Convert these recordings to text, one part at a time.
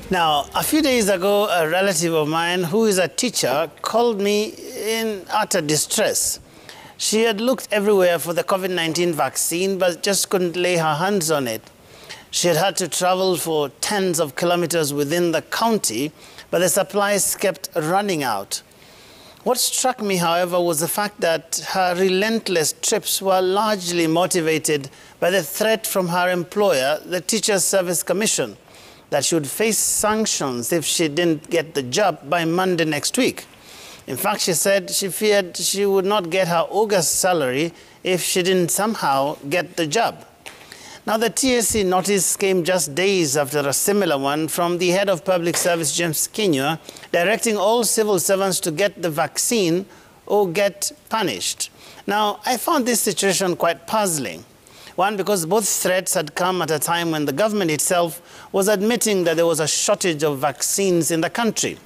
Now, a few days ago, a relative of mine who is a teacher called me in utter distress. She had looked everywhere for the COVID-19 vaccine, but just couldn't lay her hands on it. She had to travel for tens of kilometers within the county, but the supplies kept running out. What struck me, however, was the fact that her relentless trips were largely motivated by the threat from her employer, the Teachers Service Commission, that she would face sanctions if she didn't get the job by Monday next week. In fact, she said she feared she would not get her August salary if she didn't somehow get the job. Now, the TSC notice came just days after a similar one from the head of public service, James Kinyua, directing all civil servants to get the vaccine or get punished. Now, I found this situation quite puzzling. One, because both threats had come at a time when the government itself was admitting that there was a shortage of vaccines in the country.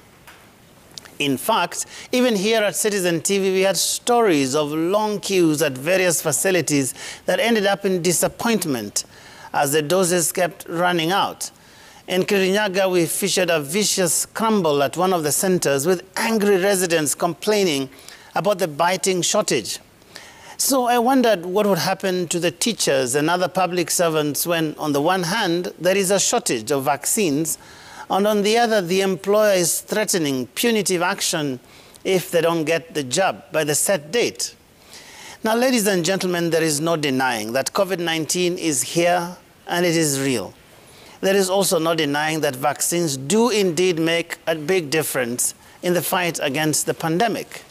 In fact, even here at Citizen TV, we had stories of long queues at various facilities that ended up in disappointment as the doses kept running out. In Kirinyaga, we featured a vicious scramble at one of the centers with angry residents complaining about the biting shortage. So I wondered what would happen to the teachers and other public servants when, on the one hand, there is a shortage of vaccines, and on the other, the employer is threatening punitive action if they don't get the job by the set date. Now, ladies and gentlemen, there is no denying that COVID-19 is here and it is real. There is also no denying that vaccines do indeed make a big difference in the fight against the pandemic.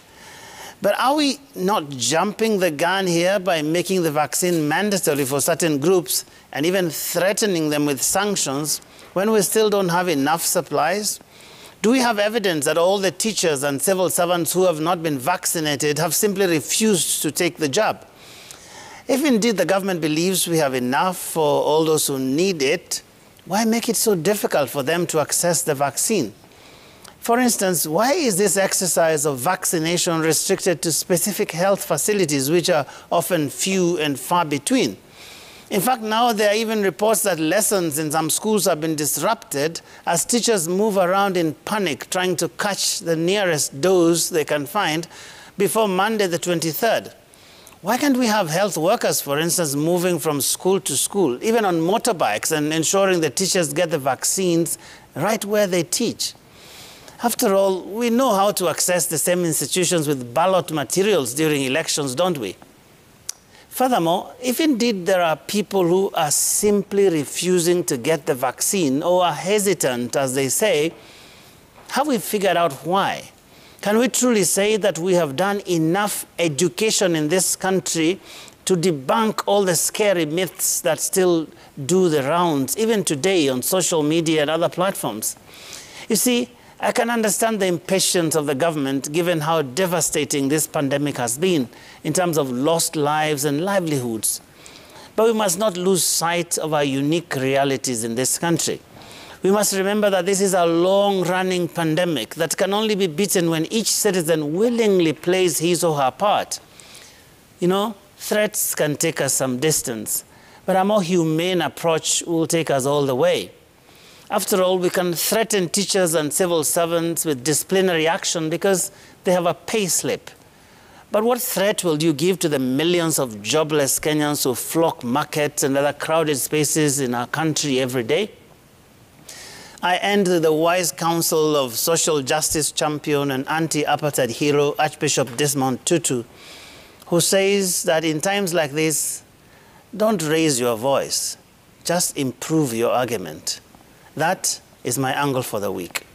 But are we not jumping the gun here by making the vaccine mandatory for certain groups and even threatening them with sanctions when we still don't have enough supplies? Do we have evidence that all the teachers and civil servants who have not been vaccinated have simply refused to take the job? If indeed the government believes we have enough for all those who need it, why make it so difficult for them to access the vaccine? For instance, why is this exercise of vaccination restricted to specific health facilities, which are often few and far between? In fact, now there are even reports that lessons in some schools have been disrupted as teachers move around in panic, trying to catch the nearest dose they can find before Monday the 23rd. Why can't we have health workers, for instance, moving from school to school, even on motorbikes, and ensuring the teachers get the vaccines right where they teach? After all, we know how to access the same institutions with ballot materials during elections, don't we? Furthermore, if indeed there are people who are simply refusing to get the vaccine or are hesitant, as they say, have we figured out why? Can we truly say that we have done enough education in this country to debunk all the scary myths that still do the rounds, even today on social media and other platforms? You see, I can understand the impatience of the government given how devastating this pandemic has been in terms of lost lives and livelihoods. But we must not lose sight of our unique realities in this country. We must remember that this is a long-running pandemic that can only be beaten when each citizen willingly plays his or her part. You know, threats can take us some distance, but a more humane approach will take us all the way. After all, we can threaten teachers and civil servants with disciplinary action because they have a pay slip. But what threat will you give to the millions of jobless Kenyans who flock markets and other crowded spaces in our country every day? I end with the wise counsel of social justice champion and anti-apartheid hero, Archbishop Desmond Tutu, who says that in times like this, don't raise your voice, just improve your argument. That is my angle for the week.